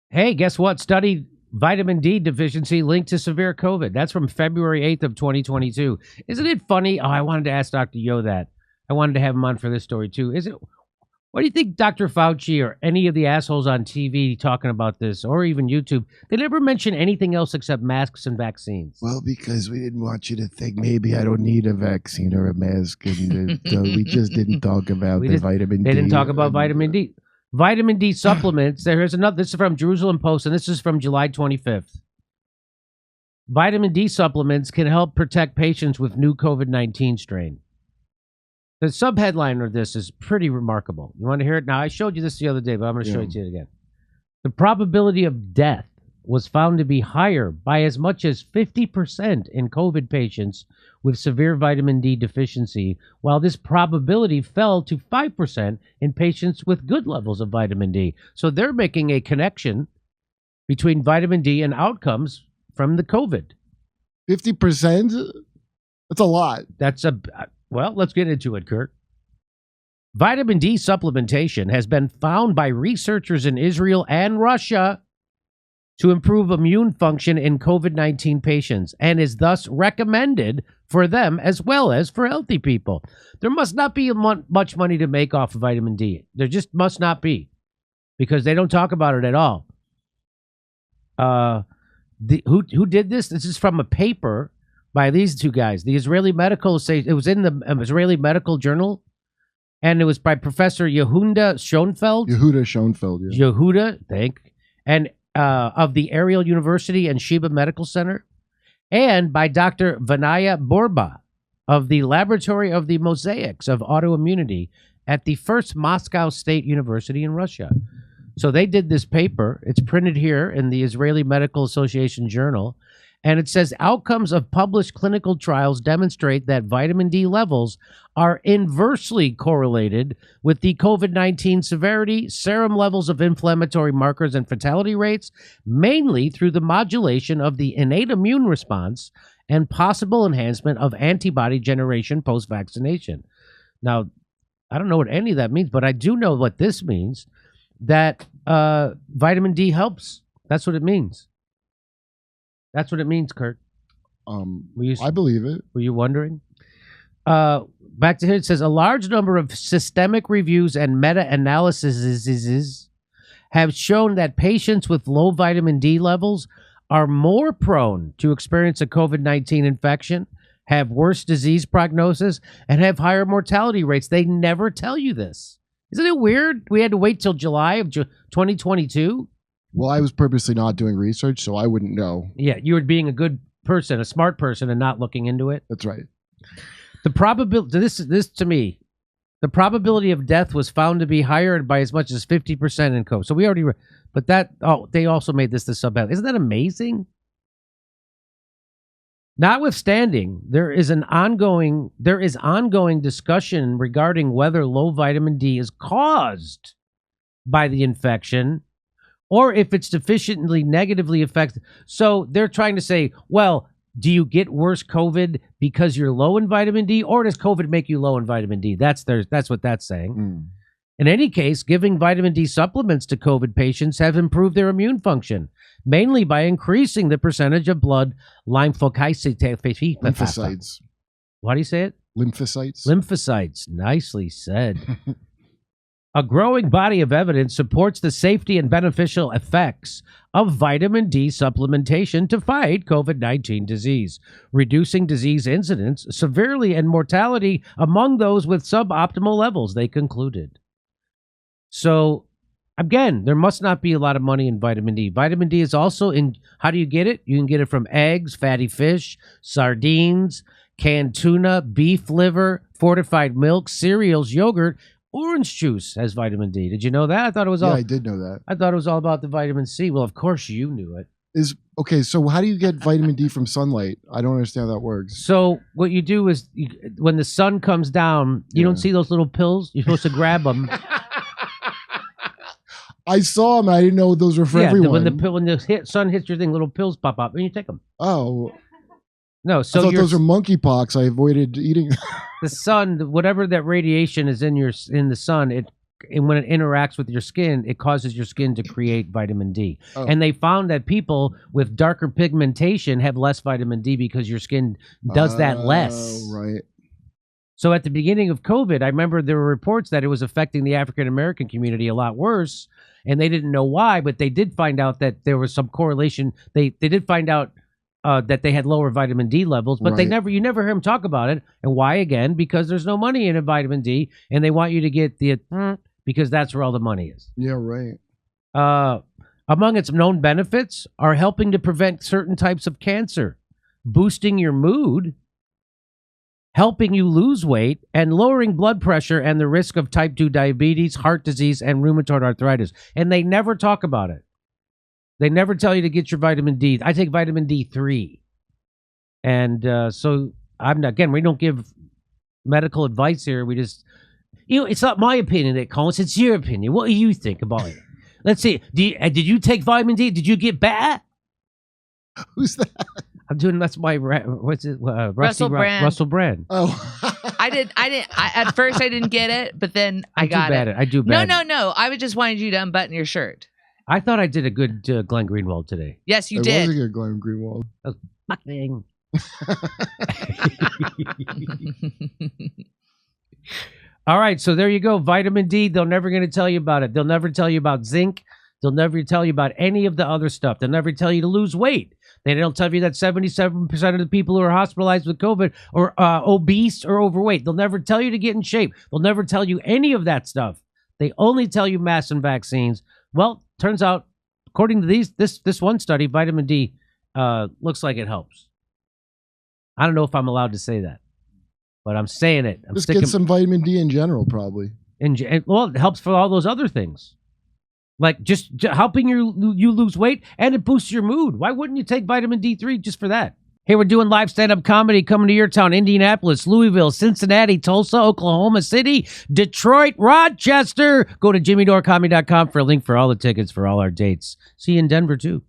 Hey, guess what? Study vitamin D deficiency linked to severe COVID. That's from February 8th of 2022. Isn't it funny? Oh, I wanted to ask Dr. Yo that. I wanted to have him on for this story too. What do you think Dr. Fauci or any of the assholes on TV talking about this, or even YouTube, they never mention anything else except masks and vaccines? Well, because we didn't want you to think maybe I don't need a vaccine or a mask, and so we just didn't talk about vitamin D. They didn't talk about vitamin D. Vitamin D supplements. There's another. This is from Jerusalem Post, and this is from July 25th. Vitamin D supplements can help protect patients with new COVID-19 strain. The subheadline of this is pretty remarkable. You want to hear it? Now, I showed you this the other day, but I'm going to show it to you again. The probability of death was found to be higher by as much as 50% in COVID patients with severe vitamin D deficiency, while this probability fell to 5% in patients with good levels of vitamin D. So they're making a connection between vitamin D and outcomes from the COVID. 50%? That's a lot. Well, let's get into it, Kurt. Vitamin D supplementation has been found by researchers in Israel and Russia to improve immune function in COVID-19 patients and is thus recommended for them as well as for healthy people. There must not be much money to make off of vitamin D. There just must not be, because they don't talk about it at all. Who did this? This is from a paper by these two guys. The Israeli Medical, it was in the Israeli Medical Journal, and it was by Professor Yehuda Schoenfeld. And of the Ariel University and Sheba Medical Center, and by Dr. Vinaya Borba of the Laboratory of the Mosaics of Autoimmunity at the First Moscow State University in Russia. So they did this paper. It's printed here in the Israeli Medical Association Journal. And it says outcomes of published clinical trials demonstrate that vitamin D levels are inversely correlated with the COVID-19 severity, serum levels of inflammatory markers, and fatality rates, mainly through the modulation of the innate immune response and possible enhancement of antibody generation post-vaccination. Now, I don't know what any of that means, but I do know what this means, that vitamin D helps. That's what it means. That's what it means, Kurt. I believe it. Were you wondering? Back to here, it says a large number of systemic reviews and meta-analyses have shown that patients with low vitamin D levels are more prone to experience a COVID-19 infection, have worse disease prognosis, and have higher mortality rates. They never tell you this. Isn't it weird? We had to wait till July of 2022. Well, I was purposely not doing research, so I wouldn't know. Yeah, you were being a good person, a smart person, and not looking into it. That's right. The probability, this to me, the probability of death was found to be higher by as much as 50% in COVID. So we already, but they also made this the sub-headline. Isn't that amazing? Notwithstanding, there is ongoing discussion regarding whether low vitamin D is caused by the infection, or if it's sufficiently negatively affected. So they're trying to say, well, do you get worse COVID because you're low in vitamin D, or does COVID make you low in vitamin D? That's what that's saying. In any case, giving vitamin D supplements to COVID patients have improved their immune function, mainly by increasing the percentage of blood lymphocytes. Why do you say it? Lymphocytes. Lymphocytes. Nicely said. A growing body of evidence supports the safety and beneficial effects of vitamin D supplementation to fight COVID-19 disease, reducing disease incidence severely and mortality among those with suboptimal levels, they concluded. So, again, there must not be a lot of money in vitamin D. Vitamin D is also in, how do you get it? You can get it from eggs, fatty fish, sardines, canned tuna, beef liver, fortified milk, cereals, yogurt. Orange juice has vitamin D. Did you know that? I thought it was all. Yeah, I did know that. I thought it was all about the vitamin C. Well, of course you knew it. Okay, so how do you get vitamin D from sunlight? I don't understand how that works. So what you do is, when the sun comes down, you don't see those little pills. You're supposed to grab them. I saw them. I didn't know those were for everyone. When the sun hits your thing, little pills pop up, and you take them. Oh. No, so I thought those are monkeypox. I avoided eating. The sun, whatever that radiation is in the sun, it and when it interacts with your skin, it causes your skin to create vitamin D. Oh. And they found that people with darker pigmentation have less vitamin D because your skin does that less. Right. So at the beginning of COVID, I remember there were reports that it was affecting the African American community a lot worse, and they didn't know why, but they did find out that there was some correlation. They did find out that they had lower vitamin D levels, but Right. you never hear them talk about it. And why? Again, because there's no money in a vitamin D, and they want you to get the because that's where all the money is. Yeah, right. Among its known benefits are helping to prevent certain types of cancer, boosting your mood, helping you lose weight, and lowering blood pressure and the risk of type 2 diabetes, heart disease, and rheumatoid arthritis. And they never talk about it. They never tell you to get your vitamin D. I take vitamin D3. And so I'm not, again, we don't give medical advice here. We just, it's not my opinion that counts. It's your opinion. What do you think about it? Let's see. Did you take vitamin D? Did you get bad? Who's that? I'm doing, that's my, what's it? Russell Brand. Russell Brand. Oh. I at first I didn't get it, but then I got it. I do bad. No. I just wanted you to unbutton your shirt. I thought I did a good Glenn Greenwald today. Yes, you It did. was a good Glenn Greenwald. Fucking. All right, so there you go. Vitamin D, they're never going to tell you about it. They'll never tell you about zinc. They'll never tell you about any of the other stuff. They'll never tell you to lose weight. They don't tell you that 77% of the people who are hospitalized with COVID are obese or overweight. They'll never tell you to get in shape. They'll never tell you any of that stuff. They only tell you masks and vaccines. Well, turns out, according to this one study, vitamin D looks like it helps. I don't know if I'm allowed to say that, but I'm saying it. Just get some vitamin D in general, probably. Well, it helps for all those other things. Like just helping you lose weight, and it boosts your mood. Why wouldn't you take vitamin D3 just for that? Hey, we're doing live stand-up comedy coming to your town: Indianapolis, Louisville, Cincinnati, Tulsa, Oklahoma City, Detroit, Rochester. Go to jimmydorecomedy.com for a link for all the tickets for all our dates. See you in Denver, too.